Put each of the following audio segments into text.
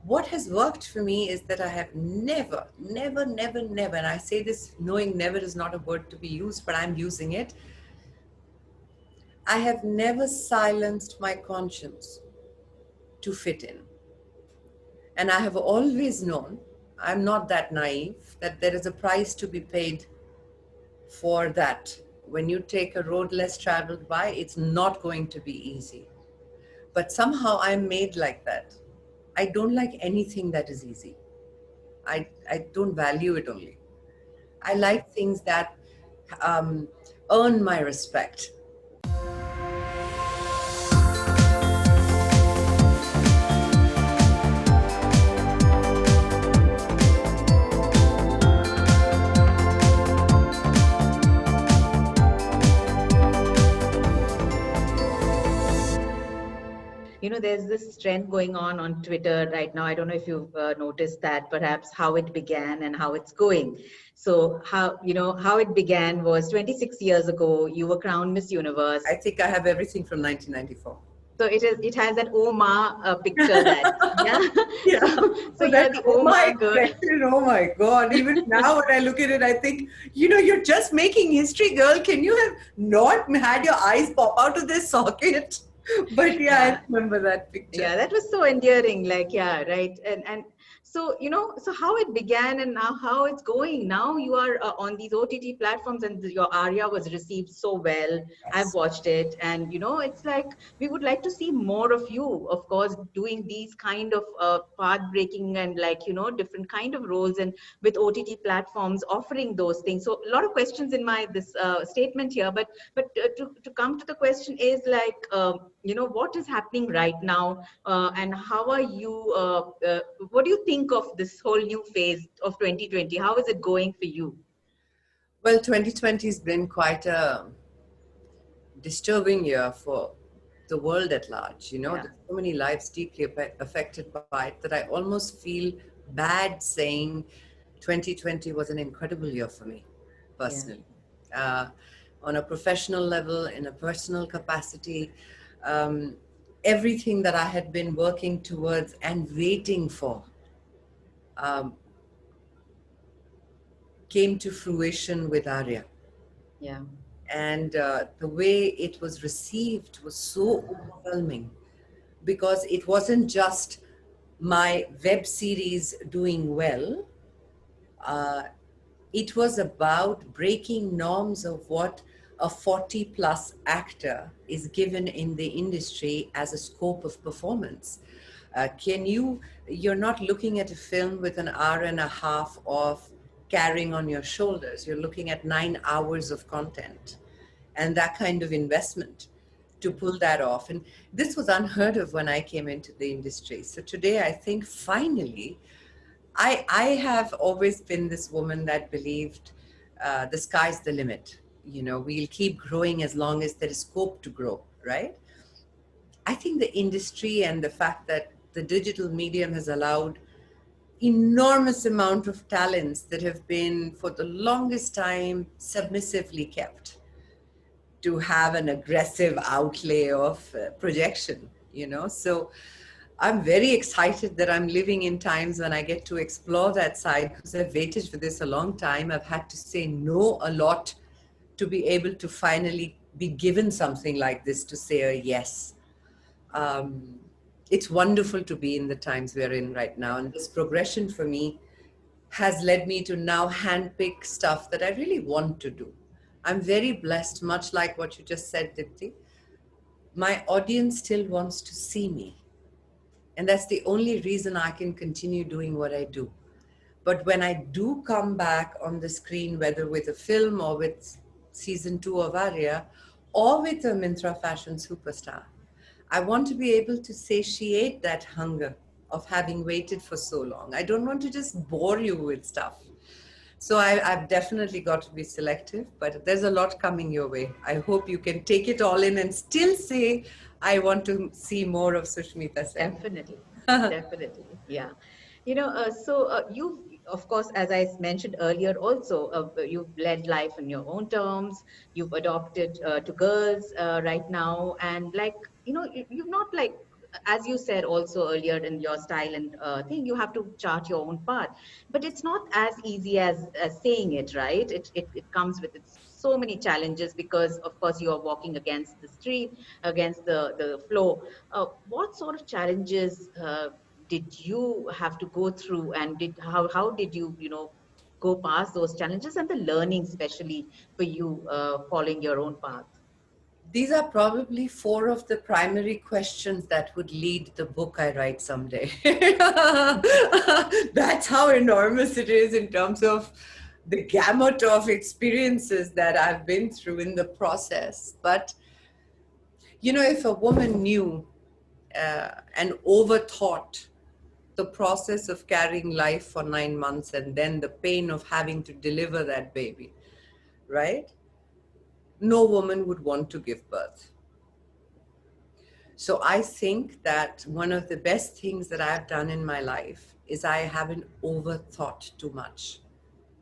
what has worked for me is that I have never, and I say this knowing never is not a word to be used, but I'm using it. I have never silenced my conscience to fit in. And I have always known, I'm not that naive, that there is a price to be paid for that. When you take a road less traveled by, it's not going to be easy. But somehow I'm made like that. I don't like anything that is easy. I don't value it only. I like things that um, earn my respect. There's this trend going on Twitter right now. I don't know if you've noticed that, perhaps how it began and how it's going. So how it began was 26 years ago, you were crowned Miss Universe. I think I have everything from 1994. So it has that Oma picture that, yeah. Yeah. So you're the Oma girl. Oh my God. Even now when I look at it, I think, you're just making history, girl. Can you have not had your eyes pop out of their socket? But yeah, I remember that picture. Yeah, that was so endearing. Like, yeah, right. And so, so how it began and now how it's going. Now you are on these OTT platforms and your Arya was received so well. Yes. I've watched it and, it's like, we would like to see more of you, of course, doing these kind of path-breaking and like, different kind of roles and with OTT platforms offering those things. So a lot of questions in this statement here, but to come to the question is like, what is happening right now and how are you, what do you think of this whole new phase of 2020? How is it going for you? Well, 2020 has been quite a disturbing year for the world at large. There's so many lives deeply affected by it that I almost feel bad saying 2020 was an incredible year for me personally. On a professional level, in a personal capacity, everything that I had been working towards and waiting for came to fruition with Arya. Yeah. And the way it was received was so overwhelming because it wasn't just my web series doing well. It was about breaking norms of what a 40 plus actor is given in the industry as a scope of performance. You're not looking at a film with an hour and a half of carrying on your shoulders. You're looking at 9 hours of content and that kind of investment to pull that off. And this was unheard of when I came into the industry. So today, I think finally, I have always been this woman that believed the sky's the limit. We'll keep growing as long as there is scope to grow, right? I think the industry and the fact that the digital medium has allowed enormous amount of talents that have been for the longest time submissively kept to have an aggressive outlay of projection, So I'm very excited that I'm living in times when I get to explore that side because I've waited for this a long time. I've had to say no a lot to be able to finally be given something like this to say a yes. It's wonderful to be in the times we're in right now. And this progression for me has led me to now handpick stuff that I really want to do. I'm very blessed, much like what you just said, Dipti. My audience still wants to see me. And that's the only reason I can continue doing what I do. But when I do come back on the screen, whether with a film or with season 2 of Arya, or with a Myntra fashion superstar, I want to be able to satiate that hunger of having waited for so long. I don't want to just bore you with stuff. So I've definitely got to be selective, but there's a lot coming your way. I hope you can take it all in and still say, I want to see more of Sushmita Sen. Definitely, definitely, yeah. So you, of course, as I mentioned earlier, also you've led life on your own terms. You've adopted 2 girls right now, and like you've not like as you said also earlier in your style and thing, you have to chart your own path. But it's not as easy as saying it, right? It comes with its so many challenges, because of course you are walking against the stream, against the flow. What sort of challenges did you have to go through, and how did you, go past those challenges, and the learning, especially for you, following your own path? These are probably four of the primary questions that would lead the book I write someday. That's how enormous it is in terms of the gamut of experiences that I've been through in the process. But, if a woman knew and overthought the process of carrying life for 9 months and then the pain of having to deliver that baby, right? No woman would want to give birth. So I think that one of the best things that I've done in my life is I haven't overthought too much.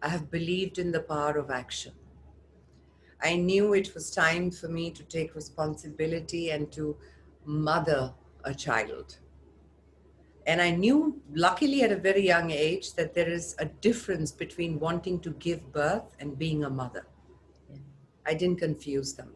I have believed in the power of action. I knew it was time for me to take responsibility and to mother a child. And I knew, luckily at a very young age, that there is a difference between wanting to give birth and being a mother. Yeah. I didn't confuse them.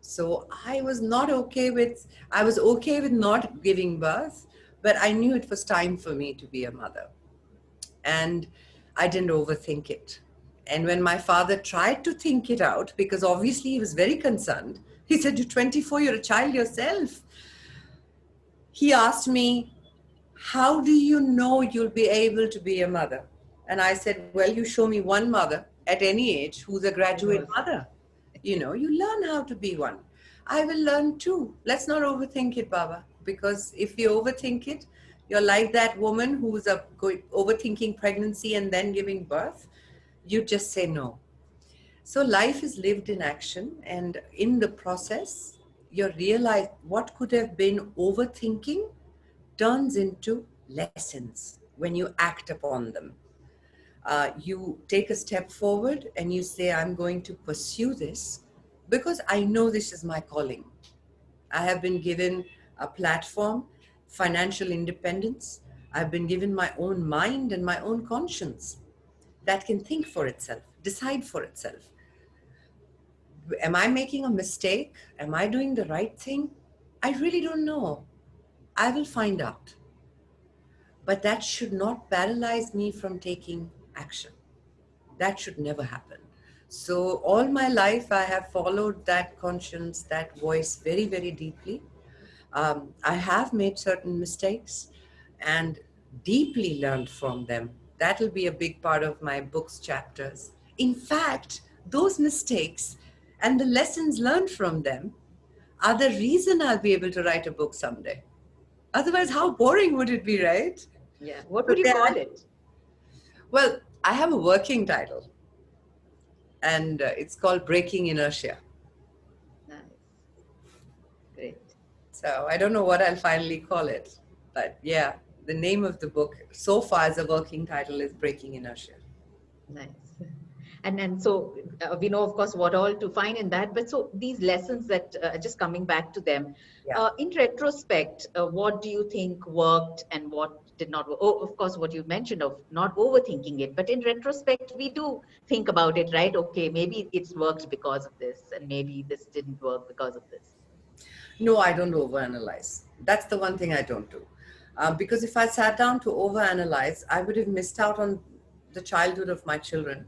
So I was okay with not giving birth, but I knew it was time for me to be a mother. And I didn't overthink it. And when my father tried to think it out, because obviously he was very concerned, he said, "You're 24, you're a child yourself." He asked me, "How do you know you'll be able to be a mother?" And I said, "Well, you show me one mother at any age who's a graduate mother. You learn how to be one. I will learn too. Let's not overthink it, Baba, because if you overthink it, you're like that woman who's overthinking pregnancy and then giving birth. You just say no." So life is lived in action, and in the process, you realize what could have been overthinking turns into lessons when you act upon them. You take a step forward and you say, "I'm going to pursue this because I know this is my calling. I have been given a platform, financial independence. I've been given my own mind and my own conscience that can think for itself, decide for itself. Am I making a mistake? Am I doing the right thing? I really don't know. I will find out. But that should not paralyze me from taking action. That should never happen." So all my life, I have followed that conscience, that voice very, very deeply. I have made certain mistakes and deeply learned from them. That'll be a big part of my book's chapters. In fact, those mistakes and the lessons learned from them are the reason I'll be able to write a book someday. Otherwise, how boring would it be, right? Yeah. What So would you call it? well, I have a working title, and it's called Breaking Inertia. Nice. Great. So I don't know what I'll finally call it, but yeah, the name of the book so far as a working title is Breaking Inertia. Nice. And so we know, of course, what all to find in that. But so these lessons that just coming back to them, Yeah. in retrospect, what do you think worked and what did not work? Oh, of course, what you mentioned of not overthinking it. But in retrospect, we do think about it, right? Okay, maybe it's worked because of this, and maybe this didn't work because of this. No, I don't overanalyze. That's the one thing I don't do. Because if I sat down to overanalyze, I would have missed out on the childhood of my children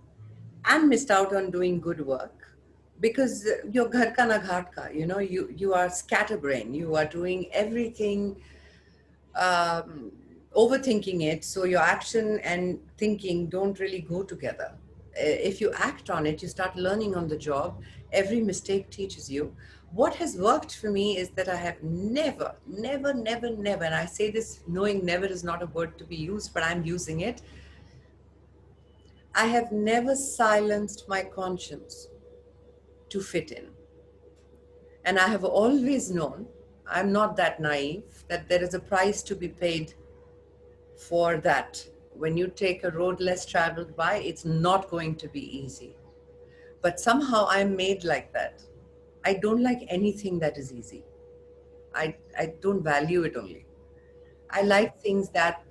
and missed out on doing good work. Because you're ghar ka na ghat ka, you are scatterbrain. You are doing everything, overthinking it. So your action and thinking don't really go together. If you act on it, you start learning on the job. Every mistake teaches you. What has worked for me is that I have never, never, never, never, and I say this knowing never is not a word to be used, but I'm using it. I have never silenced my conscience to fit in. And I have always known, I'm not that naive, that there is a price to be paid for that. When you take a road less traveled by, it's not going to be easy. But somehow I'm made like that. I don't like anything that is easy. I don't value it only. I like things that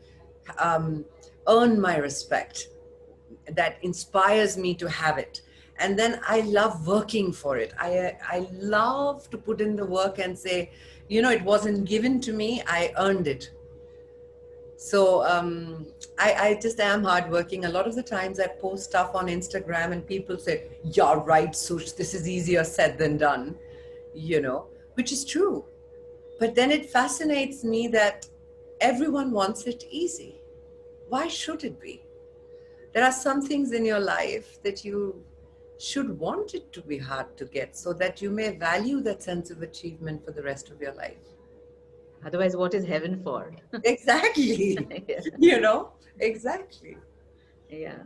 um, earn my respect, that inspires me to have it. And then I love working for it. I love to put in the work and say, it wasn't given to me, I earned it. So I just am hardworking. A lot of the times I post stuff on Instagram and people say, "You're right, Sush, this is easier said than done," which is true. But then it fascinates me that everyone wants it easy. Why should it be? There are some things in your life that you should want it to be hard to get so that you may value that sense of achievement for the rest of your life. Otherwise, what is heaven for? Exactly. Yeah. Exactly. Yeah.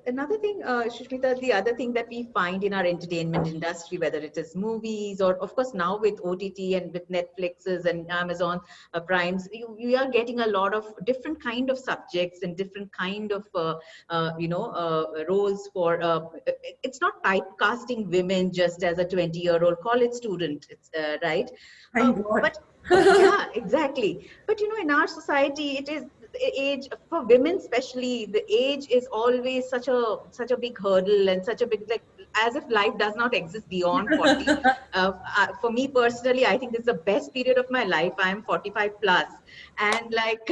Another thing, Sushmita, the other thing that we find in our entertainment industry, whether it is movies or, of course, now with OTT and with Netflixes and Amazon Primes, you are getting a lot of different kind of subjects and different kind of, roles for. It's not typecasting women just as a 20-year-old college student, right? Thank God. But yeah, exactly. But in our society, it is the age for women, especially the age is always such a big hurdle and such a big, like, as if life does not exist beyond 40. For me personally, I think this is the best period of my life. I'm 45 plus, and like,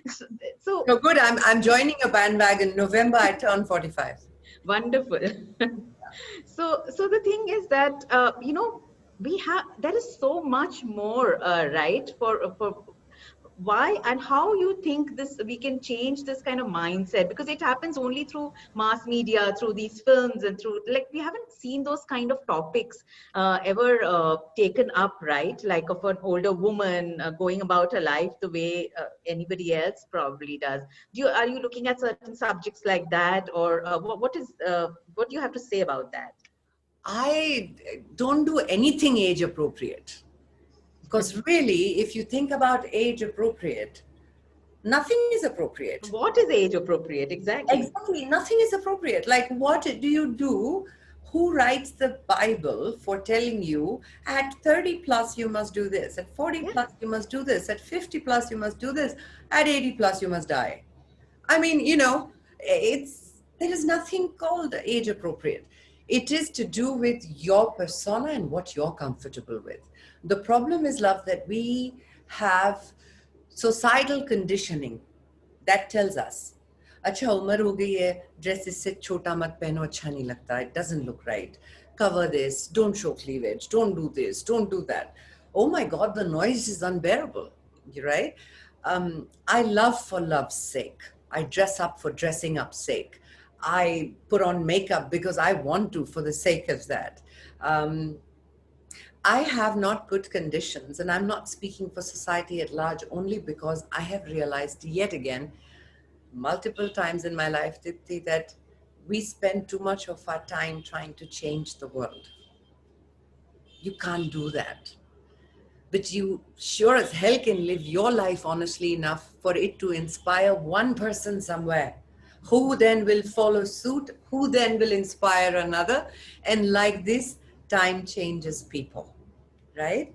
so, so So good. I'm joining a bandwagon. November, I turn 45. wonderful. So the thing is that we have there is so much more, right, for why and how you think this we can change this kind of mindset, because it happens only through mass media, through these films, and through, like, we haven't seen those kind of topics ever taken up, right, like of an older woman going about her life the way anybody else probably does. Are you looking at certain subjects like that, or what do you have to say about that? I don't do anything age appropriate. Because really, if you think about age appropriate, nothing is appropriate. What is age appropriate exactly? Exactly, nothing is appropriate. Like, what do you do? Who writes the Bible for telling you at 30 plus you must do this, at 40 Yeah. plus you must do this, at 50 plus you must do this, at 80 plus you must die? I mean, there is nothing called age appropriate. It is to do with your persona and what you're comfortable with. The problem is, love, that we have societal conditioning that tells us, अच्छा उम्र हो गई है, dress इससे छोटा मत पहनो, अच्छा नहीं लगता, it doesn't look right, cover this, don't show cleavage, don't do this, don't do that. Oh my God, the noise is unbearable, right? I love for love's sake. I dress up for dressing up's sake. I put on makeup because I want to for the sake of that. I have not put conditions, and I'm not speaking for society at large, only because I have realized yet again, multiple times in my life, Dipti, that we spend too much of our time trying to change the world. You can't do that. But you sure as hell can live your life honestly enough for it to inspire one person somewhere, who then will follow suit, who then will inspire another. And like this, time changes people, right?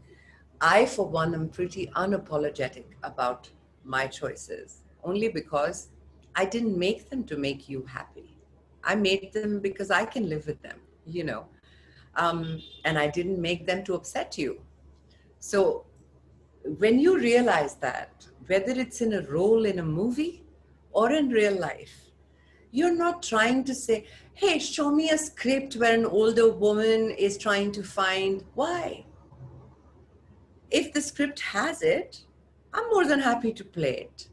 I, for one, am pretty unapologetic about my choices, only because I didn't make them to make you happy. I made them because I can live with them, and I didn't make them to upset you. So when you realize that, whether it's in a role in a movie or in real life, you're not trying to say, hey, show me a script where an older woman is trying to find why. If the script has it, I'm more than happy to play it.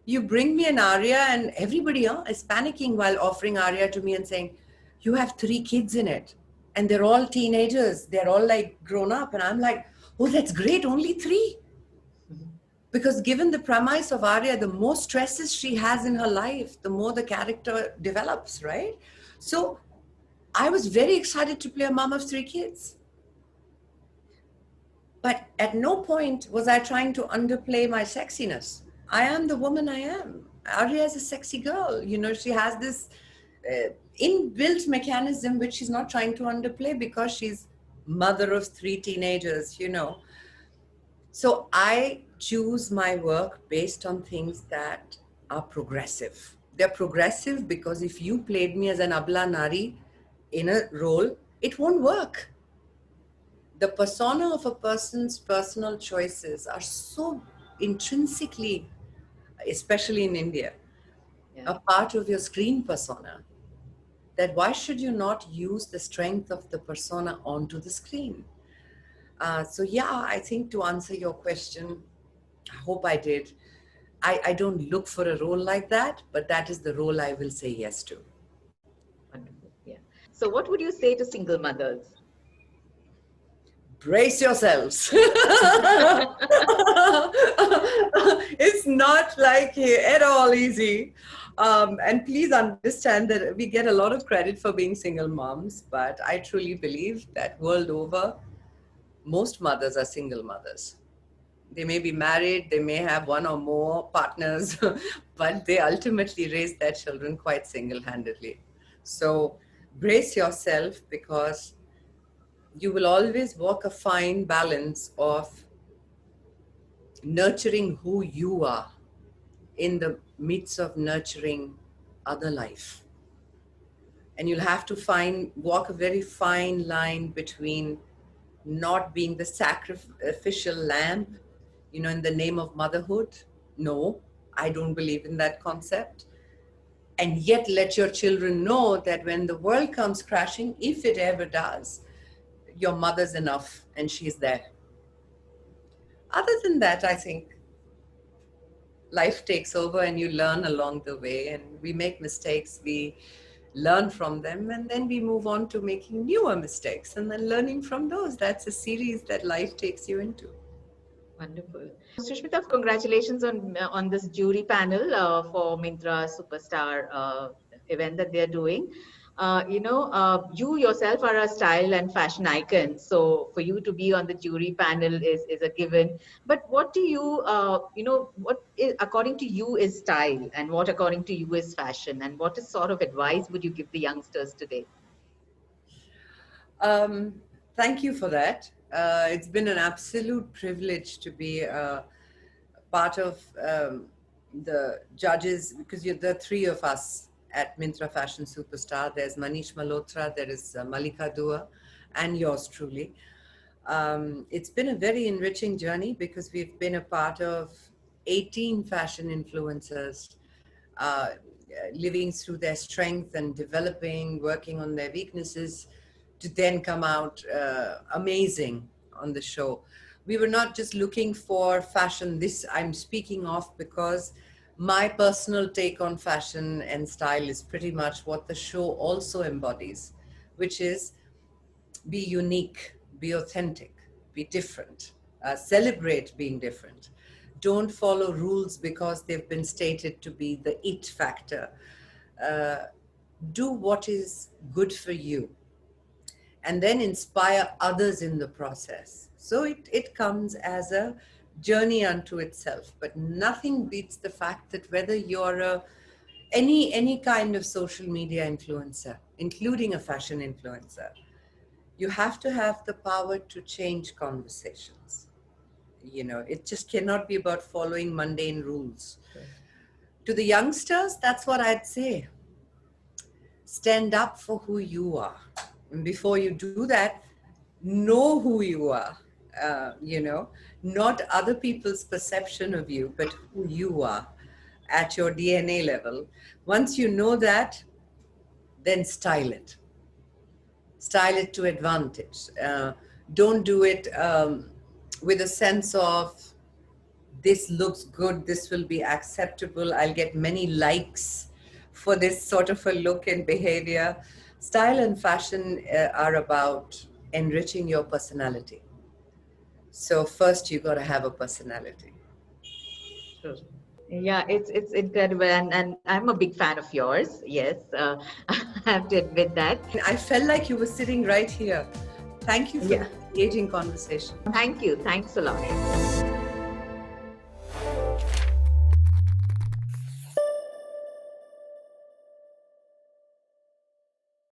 You bring me an aria and everybody is panicking while offering aria to me and saying, you have 3 kids in it and they're all teenagers. They're all like grown up. And I'm like, oh, that's great. Only 3. Because given the premise of Arya, the more stresses she has in her life, the more the character develops, right? So I was very excited to play a mom of 3 kids. But at no point was I trying to underplay my sexiness. I am the woman I am. Arya is a sexy girl. She has this inbuilt mechanism which she's not trying to underplay because she's mother of 3 teenagers. So I choose my work based on things that are progressive. They're progressive because if you played me as an Abla Nari in a role, it won't work. The persona of a person's personal choices are so intrinsically, especially in India, Yeah. a part of your screen persona, that why should you not use the strength of the persona onto the screen? So yeah, I think to answer your question, I hope I did. I don't look for a role like that, but that is the role I will say yes to. Wonderful. Yeah. So, what would you say to single mothers? Brace yourselves. It's not like at all easy. And please understand that we get a lot of credit for being single moms, but I truly believe that world over, most mothers are single mothers. They may be married, they may have one or more partners, but they ultimately raise their children quite single handedly. So brace yourself because you will always walk a fine balance of nurturing who you are in the midst of nurturing other life. And you'll have to walk a very fine line between not being the sacrificial lamb, in the name of motherhood. No, I don't believe in that concept. And yet let your children know that when the world comes crashing, if it ever does, your mother's enough and she's there. Other than that, I think life takes over and you learn along the way, and we make mistakes, we learn from them, and then we move on to making newer mistakes and then learning from those. That's a series that life takes you into. Wonderful. Sushmita, congratulations on this jury panel for Myntra Superstar event that they're doing. You yourself are a style and fashion icon, so for you to be on the jury panel is a given. But what do you, what is, according to you is style, and what according to you is fashion, and what is sort of advice would you give the youngsters today? Um, Thank you for that. It's been an absolute privilege to be part of the judges, because you're the three of us at Myntra Fashion Superstar. There's Manish Malhotra, there is Malika Dua, and yours truly. It's been a very enriching journey because we've been a part of 18 fashion influencers, uh, living through their strength and developing, working on their weaknesses to then come out amazing on the show. We were not just looking for fashion. This I'm speaking of because my personal take on fashion and style is pretty much what the show also embodies, which is be unique, be authentic, be different, celebrate being different. Don't follow rules because they've been stated to be the it factor. Uh, do what is good for you and then inspire others in the process. So it comes as a journey unto itself, but nothing beats the fact that whether you're any kind of social media influencer, including a fashion influencer, you have to have the power to change conversations. It just cannot be about following mundane rules. To the youngsters, that's what I'd say. Stand up for who you are. And before you do that, know who you are. Not other people's perception of you, but who you are at your DNA level. Once you know that, then style it. Style it to advantage. Don't do it with a sense of this looks good, this will be acceptable, I'll get many likes for this sort of a look and behavior. Style and fashion are about enriching your personality. So first you got to have a personality. Sure. Yeah, it's incredible, and I'm a big fan of yours. Yes, I have to admit that. I felt like you were sitting right here. Thank you for Yeah. the engaging conversation. Thank you. Thanks a lot.